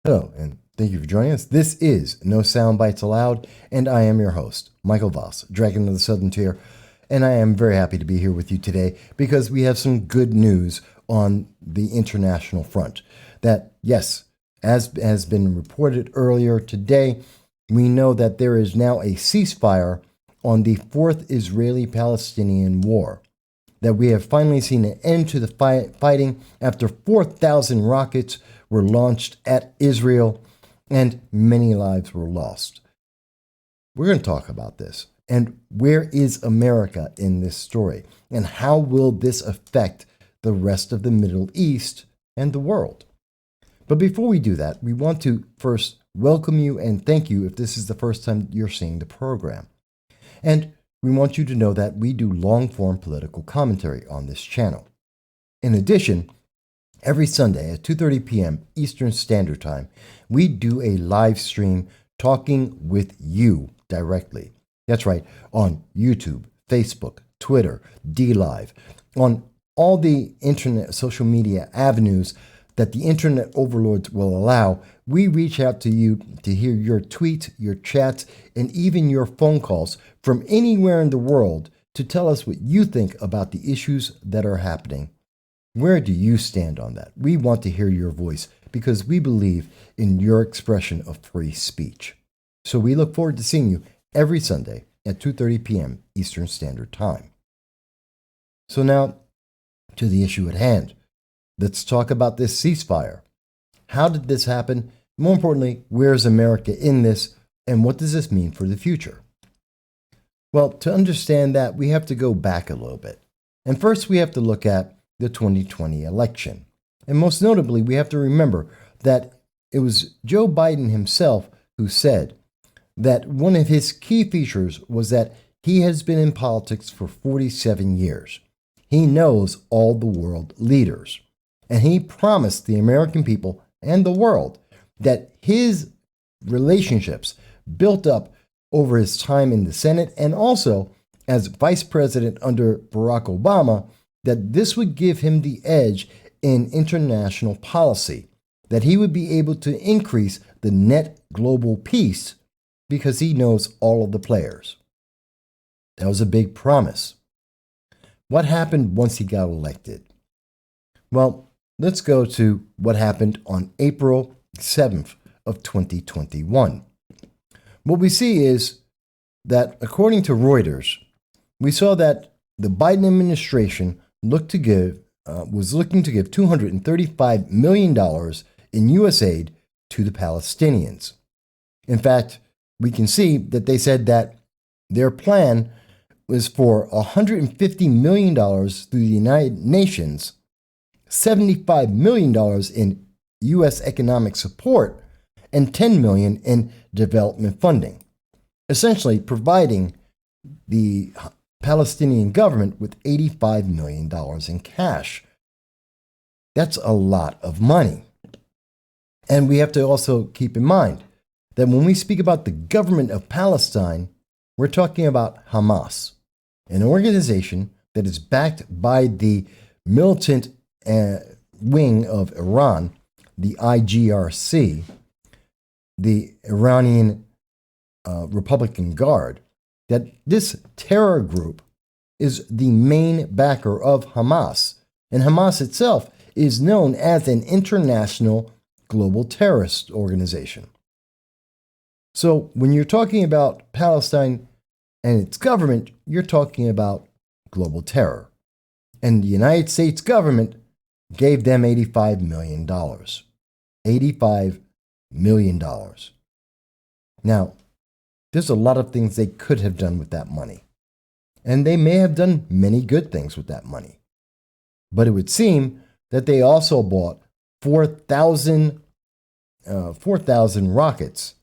Hello, and thank you for joining us. This is No Soundbites Allowed, and I am your host, Michael Voss, Dragon of the Southern Tier, and I am very happy to be here with you today because we have some good news on the international front. That, yes, as has been reported earlier today, we know that there is now a ceasefire on the fourth Israeli-Palestinian War. That we have finally seen an end to the fighting after 4,000 rockets were launched at Israel and many lives were lost. We're going to talk about this and where is America in this story and how will this affect the rest of the Middle East and the world. But before we do that, we want to first welcome you and thank you if this is the first time you're seeing the program. And we want you to know that we do long-form political commentary on this channel. In addition, every Sunday at 2:30 p.m. Eastern Standard Time, we do a live stream talking with you directly. That's right, on YouTube, Facebook, Twitter, DLive, on all the internet social media avenues that the internet overlords will allow. We reach out to you to hear your tweets, your chats, and even your phone calls from anywhere in the world to tell us what you think about the issues that are happening. Where do you stand on that? We want to hear your voice because we believe in your expression of free speech. So we look forward to seeing you every Sunday at 2:30 p.m. Eastern Standard Time. So now to the issue at hand. Let's talk about this ceasefire. How did this happen? More importantly, where's America in this, and what does this mean for the future? Well, to understand that, we have to go back a little bit. And first, we have to look at the 2020 election. And most notably, we have to remember that it was Joe Biden himself who said that one of his key features was that he has been in politics for 47 years. He knows all the world leaders. And he promised the American people and the world that his relationships built up over his time in the Senate and also as vice president under Barack Obama, that this would give him the edge in international policy, that he would be able to increase the net global peace because he knows all of the players. That was a big promise. What happened once he got elected? Well, let's go to what happened on April 7th of 2021. What we see is that, according to Reuters, we saw that the Biden administration was looking to give $235 million in U.S. aid to the Palestinians. In fact, we can see that they said that their plan was for $150 million through the United Nations, $75 million in U.S. economic support, and $10 million in development funding, essentially providing the Palestinian government with $85 million in cash. That's a lot of money. And we have to also keep in mind that when we speak about the government of Palestine, we're talking about Hamas, an organization that is backed by the militant wing of Iran, the IGRC, the Iranian Republican Guard, that this terror group is the main backer of Hamas. And Hamas itself is known as an international global terrorist organization. So when you're talking about Palestine and its government, you're talking about global terror. And the United States government gave them $85 million. $85 million. Now, there's a lot of things they could have done with that money. And they may have done many good things with that money. But it would seem that they also bought 4,000 rockets,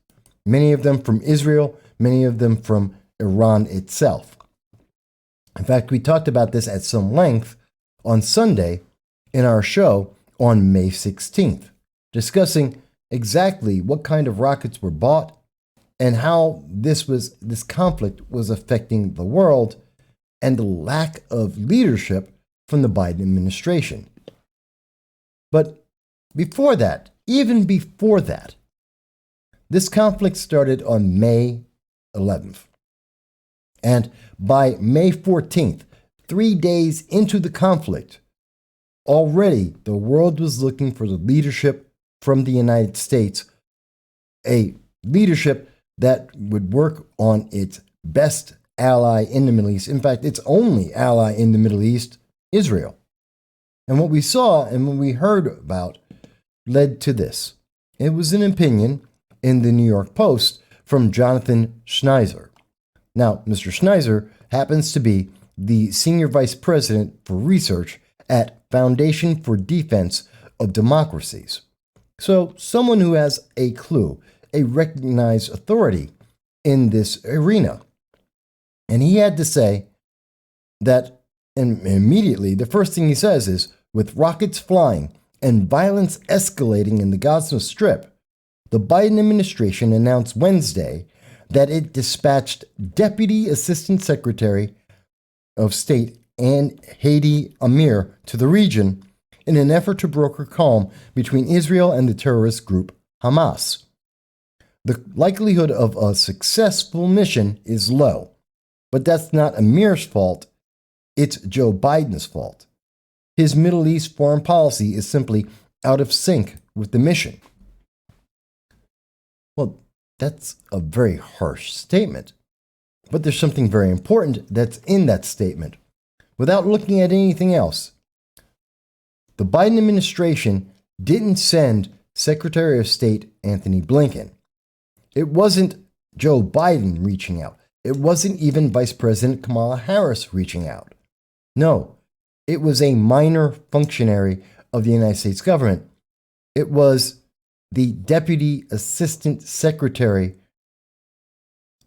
many of them from Israel, many of them from Iran itself. In fact, we talked about this at some length on Sunday in our show on May 16th, discussing exactly what kind of rockets were bought and how this conflict was affecting the world and the lack of leadership from the Biden administration. But before that, even before that. This conflict started on May 11th. And by May 14th, 3 days into the conflict, already the world was looking for the leadership from the United States, a leadership that would work on its best ally in the Middle East. In fact, its only ally in the Middle East, Israel. And what we saw and what we heard about led to this. It was an opinion in the New York Post from Jonathan Schneiser. Now, Mr. Schneiser happens to be the Senior Vice President for Research at Foundation for Defense of Democracies. So, someone who has a clue, a recognized authority in this arena. And he had to say that, and immediately, the first thing he says is, with rockets flying and violence escalating in the Gaza Strip, the Biden administration announced Wednesday that it dispatched Deputy Assistant Secretary of State Hadi Amir to the region in an effort to broker calm between Israel and the terrorist group Hamas. The likelihood of a successful mission is low, but that's not Amir's fault, it's Joe Biden's fault. His Middle East foreign policy is simply out of sync with the mission. Well, that's a very harsh statement. But there's something very important that's in that statement. Without looking at anything else, the Biden administration didn't send Secretary of State Antony Blinken. It wasn't Joe Biden reaching out. It wasn't even Vice President Kamala Harris reaching out. No, it was a minor functionary of the United States government. It was the Deputy Assistant Secretary,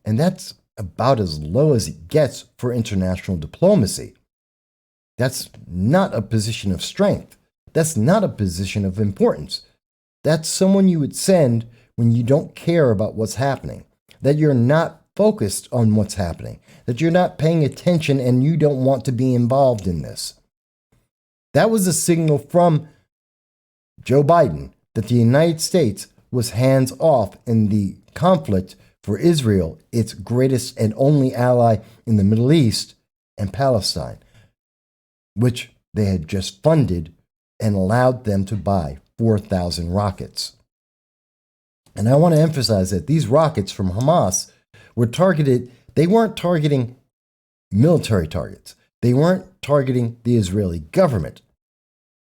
and that's about as low as it gets for international diplomacy. That's not a position of strength. That's not a position of importance. That's someone you would send when you don't care about what's happening, that you're not focused on what's happening, that you're not paying attention and you don't want to be involved in this. That was a signal from Joe Biden that the United States was hands off in the conflict for Israel, its greatest and only ally in the Middle East, and Palestine, which they had just funded and allowed them to buy 4,000 rockets. And I want to emphasize that these rockets from Hamas were targeted, they weren't targeting military targets. They weren't targeting the Israeli government.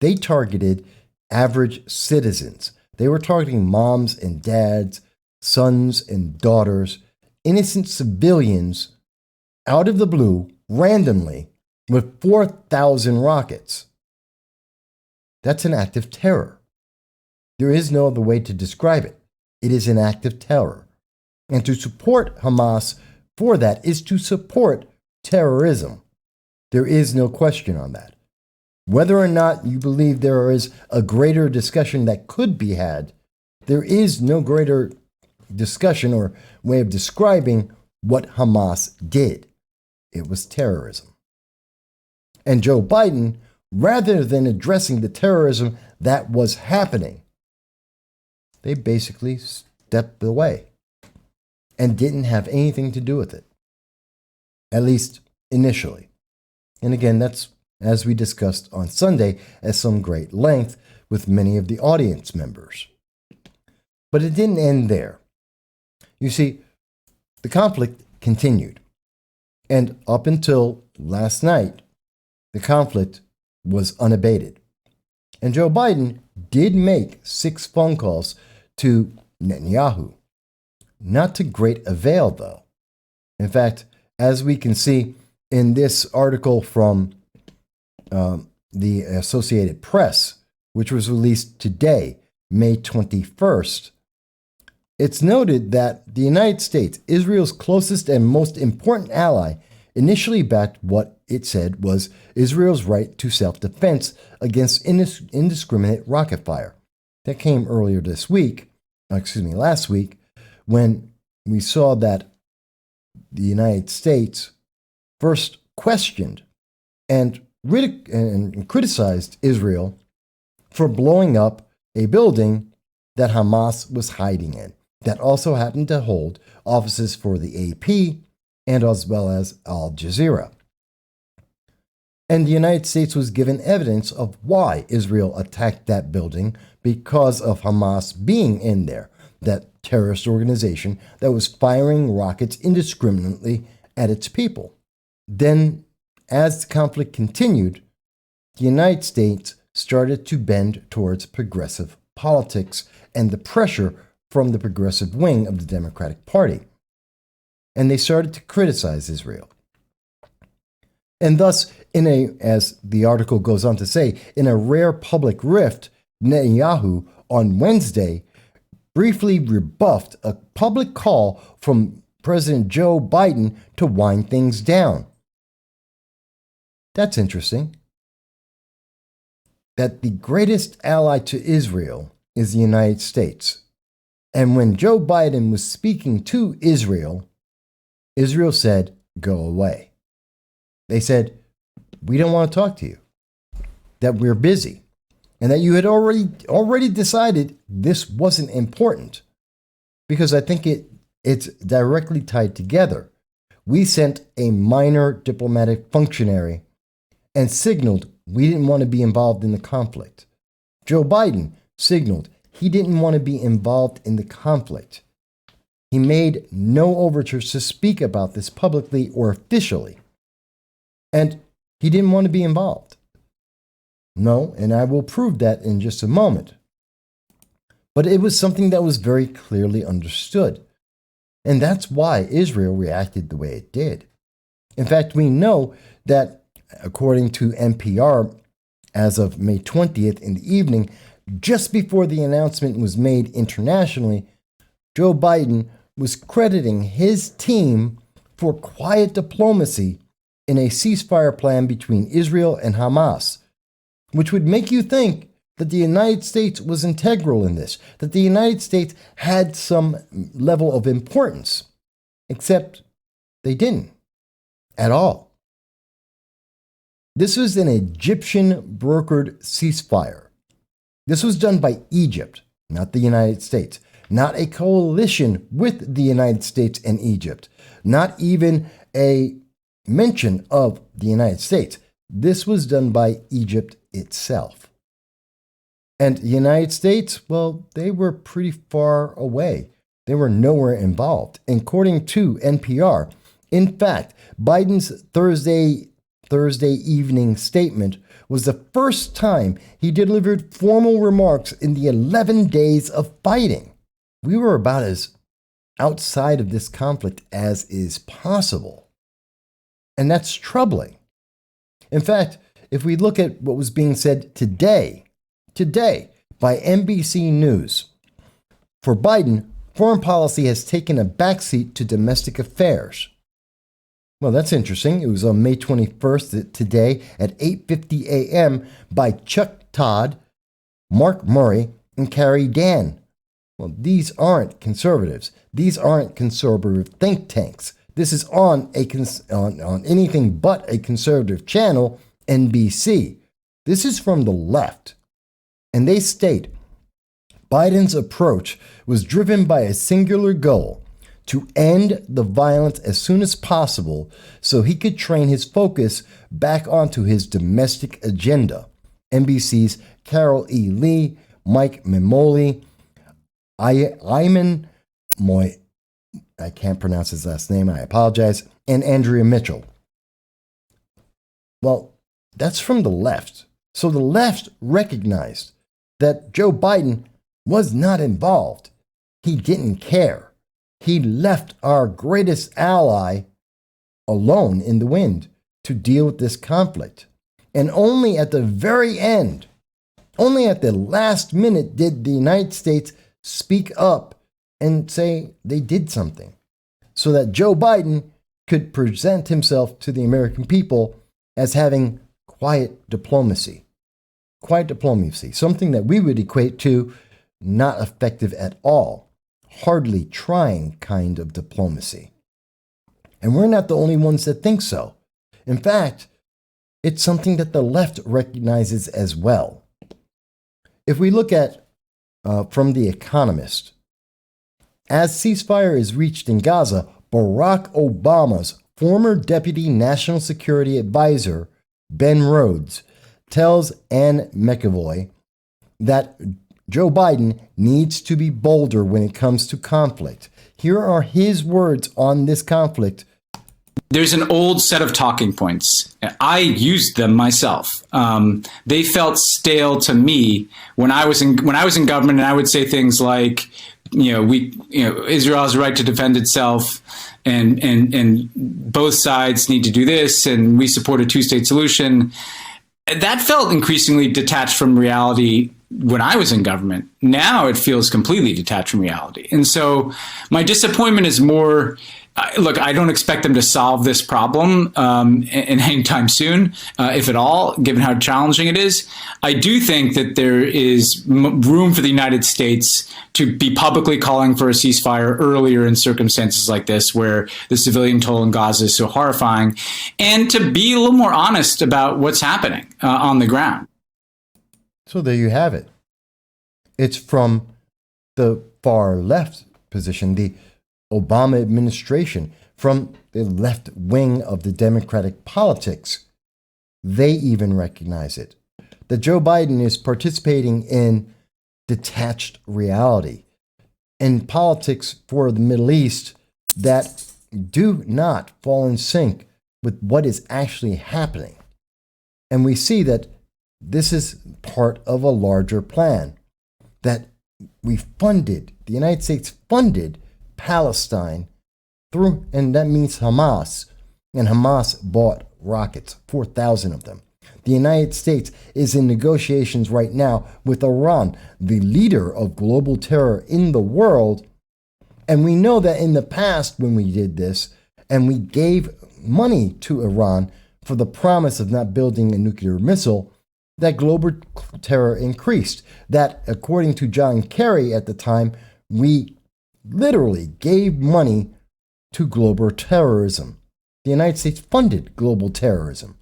They targeted average citizens. They were targeting moms and dads, sons and daughters, innocent civilians, out of the blue, randomly, with 4,000 rockets. That's an act of terror. There is no other way to describe it. It is an act of terror. And to support Hamas for that is to support terrorism. There is no question on that. Whether or not you believe there is a greater discussion that could be had, there is no greater discussion or way of describing what Hamas did. It was terrorism. And Joe Biden, rather than addressing the terrorism that was happening, they basically stepped away and didn't have anything to do with it, at least initially. And again, that's as we discussed on Sunday at some great length with many of the audience members. But it didn't end there. You see, the conflict continued. And up until last night, the conflict was unabated. And Joe Biden did make 6 phone calls to Netanyahu. Not to great avail, though. In fact, as we can see in this article from the Associated Press, which was released today, May 21st, it's noted that the United States, Israel's closest and most important ally, initially backed what it said was Israel's right to self-defense against indiscriminate rocket fire. That came earlier last week, when we saw that the United States first questioned and criticized Israel for blowing up a building that Hamas was hiding in, that also happened to hold offices for the AP and as well as Al Jazeera. And the United States was given evidence of why Israel attacked that building because of Hamas being in there, that terrorist organization that was firing rockets indiscriminately at its people. Then, as the conflict continued, the United States started to bend towards progressive politics and the pressure from the progressive wing of the Democratic Party. And they started to criticize Israel. And thus, as the article goes on to say, in a rare public rift, Netanyahu on Wednesday briefly rebuffed a public call from President Joe Biden to wind things down. That's interesting. That the greatest ally to Israel is the United States. And when Joe Biden was speaking to Israel, Israel said, "Go away." They said, "We don't want to talk to you, that we're busy, and that you had already decided this wasn't important." Because I think it's directly tied together. We sent a minor diplomatic functionary and signaled we didn't want to be involved in the conflict. Joe Biden signaled he didn't want to be involved in the conflict. He made no overtures to speak about this publicly or officially. And he didn't want to be involved. No, and I will prove that in just a moment. But it was something that was very clearly understood. And that's why Israel reacted the way it did. In fact, we know that, according to NPR, as of May 20th in the evening, just before the announcement was made internationally, Joe Biden was crediting his team for quiet diplomacy in a ceasefire plan between Israel and Hamas, which would make you think that the United States was integral in this, that the United States had some level of importance, except they didn't at all. This was an Egyptian brokered ceasefire. This was done by Egypt, not the United States, not a coalition with the United States and Egypt, not even a mention of the United States. This was done by Egypt itself. And the United States, well, they were pretty far away. They were nowhere involved. According to NPR, in fact, Biden's Thursday evening statement was the first time he delivered formal remarks in the 11 days of fighting. We were about as outside of this conflict as is possible. And that's troubling. In fact, if we look at what was being said today by NBC News, for Biden, foreign policy has taken a backseat to domestic affairs. Well, that's interesting. It was on May 21st today at 8:50 a.m. by Chuck Todd, Mark Murray, and Carrie Dan. Well, these aren't conservatives. These aren't conservative think tanks. This is on anything but a conservative channel, NBC. This is from the left. And they state, Biden's approach was driven by a singular goal: to end the violence as soon as possible so he could train his focus back onto his domestic agenda. NBC's Carol E. Lee, Mike Memoli, Ayman Moy, I can't pronounce his last name, I apologize, and Andrea Mitchell. Well, that's from the left. So the left recognized that Joe Biden was not involved. He didn't care. He left our greatest ally alone in the wind to deal with this conflict. And only at the very end, only at the last minute, did the United States speak up and say they did something so that Joe Biden could present himself to the American people as having quiet diplomacy. Quiet diplomacy, something that we would equate to not effective at all, hardly trying kind of diplomacy. And we're not the only ones that think so. In fact, it's something that the left recognizes as well. If we look at from The Economist. As ceasefire is reached in Gaza, Barack Obama's former Deputy National Security Advisor, Ben Rhodes, tells Anne McAvoy that Joe Biden needs to be bolder when it comes to conflict. Here are his words on this conflict. There's an old set of talking points. I used them myself. They felt stale to me when I was in government, and I would say things like, Israel has a right to defend itself, and both sides need to do this, and we support a two-state solution. That felt increasingly detached from reality when I was in government. Now it feels completely detached from reality. And so my disappointment is more, look, I don't expect them to solve this problem anytime soon, if at all, given how challenging it is. I do think that there is room for the United States to be publicly calling for a ceasefire earlier in circumstances like this, where the civilian toll in Gaza is so horrifying, and to be a little more honest about what's happening on the ground. So there you have it. It's from the far left position, the Obama administration, from the left wing of the Democratic politics. They even recognize it, that Joe Biden is participating in detached reality, in politics for the Middle East that do not fall in sync with what is actually happening. And we see that this is part of a larger plan, that the United States funded Palestine through, and that means Hamas, and Hamas bought rockets, 4,000 of them. The United States is in negotiations right now with Iran, the leader of global terror in the world. And we know that in the past, when we did this, and we gave money to Iran for the promise of not building a nuclear missile, that global terror increased. That, according to John Kerry at the time, we literally gave money to global terrorism. The United States funded global terrorism.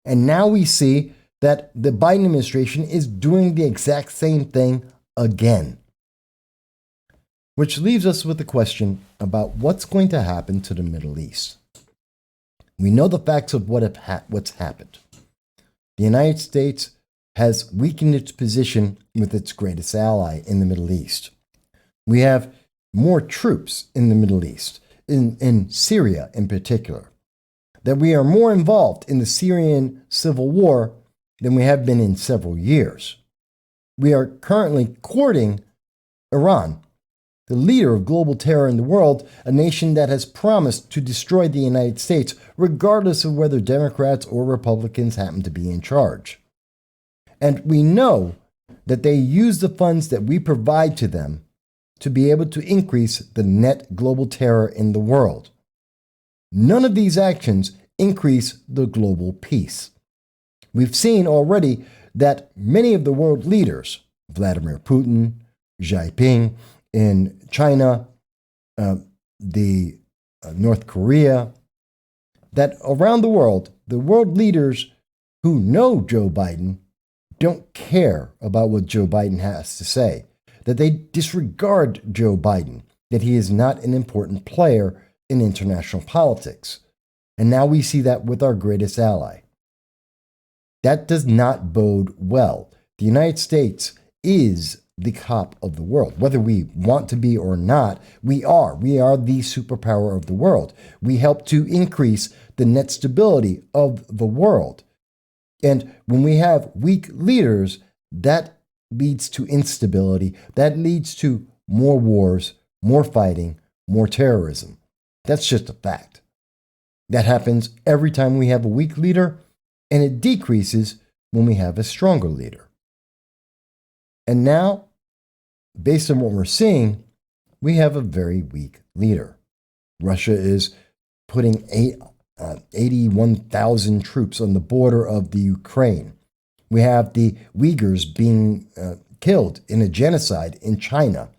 And now we see that the Biden administration is doing the exact same thing again. Which leaves us with the question about what's going to happen to the Middle East. We know the facts of what's happened. The United States has weakened its position with its greatest ally in the Middle East. We have more troops in the Middle East, in Syria in particular, that we are more involved in the Syrian civil war than we have been in several years. We are currently courting Iran, the leader of global terror in the world, a nation that has promised to destroy the United States, regardless of whether Democrats or Republicans happen to be in charge. And we know that they use the funds that we provide to them to be able to increase the net global terror in the world. None of these actions increase the global peace. We've seen already that many of the world leaders, Vladimir Putin, Xi Jinping in China, North Korea, that around the world leaders who know Joe Biden don't care about what Joe Biden has to say, that they disregard Joe Biden, that he is not an important player in international politics. And now we see that with our greatest ally. That does not bode well. The United States is the cop of the world. Whether we want to be or not, we are. We are the superpower of the world. We help to increase the net stability of the world. And when we have weak leaders, that leads to instability. That leads to more wars, more fighting, more terrorism. That's just a fact. That happens every time we have a weak leader, and it decreases when we have a stronger leader. And now, based on what we're seeing, we have a very weak leader. Russia is putting 81,000 troops on the border of the Ukraine. We have the Uyghurs being killed in a genocide in China.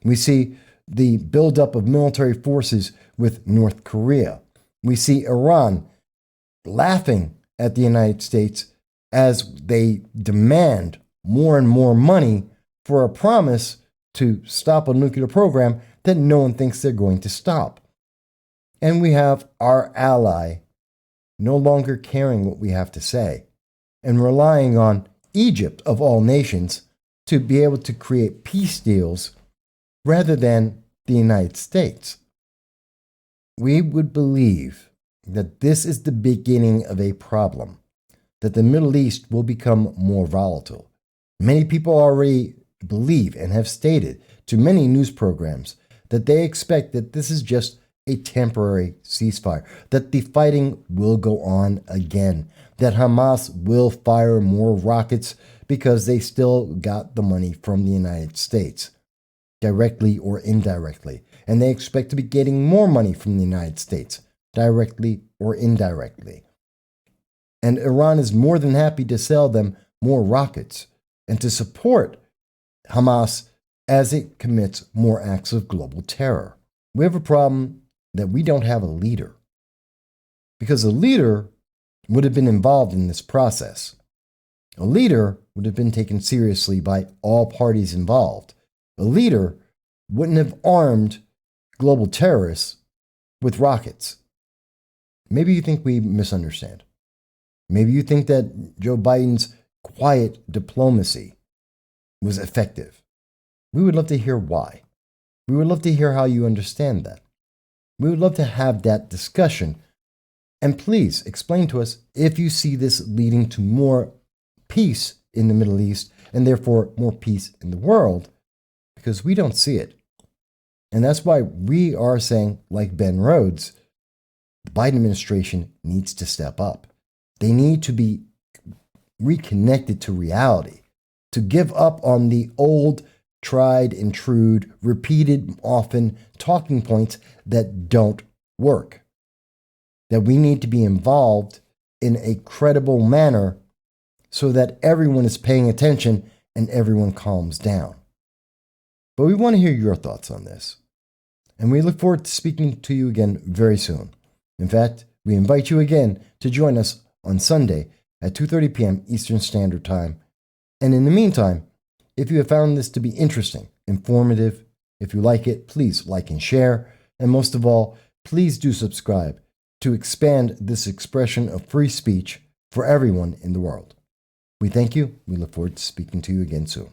We see the buildup of military forces with North Korea. We see Iran laughing at the United States as they demand more and more money for a promise to stop a nuclear program that no one thinks they're going to stop. And we have our ally no longer caring what we have to say and relying on Egypt, of all nations, to be able to create peace deals rather than the United States. We would believe that this is the beginning of a problem, that the Middle East will become more volatile. Many people already believe and have stated to many news programs that they expect that this is just a temporary ceasefire, that the fighting will go on again, that Hamas will fire more rockets because they still got the money from the United States, directly or indirectly, and they expect to be getting more money from the United States, directly or indirectly. And Iran is more than happy to sell them more rockets and to support Hamas as it commits more acts of global terror. We have a problem that we don't have a leader, because a leader would have been involved in this process. A leader would have been taken seriously by all parties involved. A leader wouldn't have armed global terrorists with rockets. Maybe you think we misunderstand. Maybe you think that Joe Biden's quiet diplomacy was effective. We would love to hear why. We would love to hear how you understand that. We would love to have that discussion. And please explain to us if you see this leading to more peace in the Middle East and therefore more peace in the world, because we don't see it. And that's why we are saying, like Ben Rhodes, the Biden administration needs to step up. They need to be reconnected to reality, to give up on the old, tried and true, repeated often talking points that don't work. That we need to be involved in a credible manner so that everyone is paying attention and everyone calms down. But we want to hear your thoughts on this. And we look forward to speaking to you again very soon. In fact, we invite you again to join us on Sunday at 2:30 p.m. Eastern Standard Time. And in the meantime, if you have found this to be interesting, informative, if you like it, please like and share. And most of all, please do subscribe to expand this expression of free speech for everyone in the world. We thank you. We look forward to speaking to you again soon.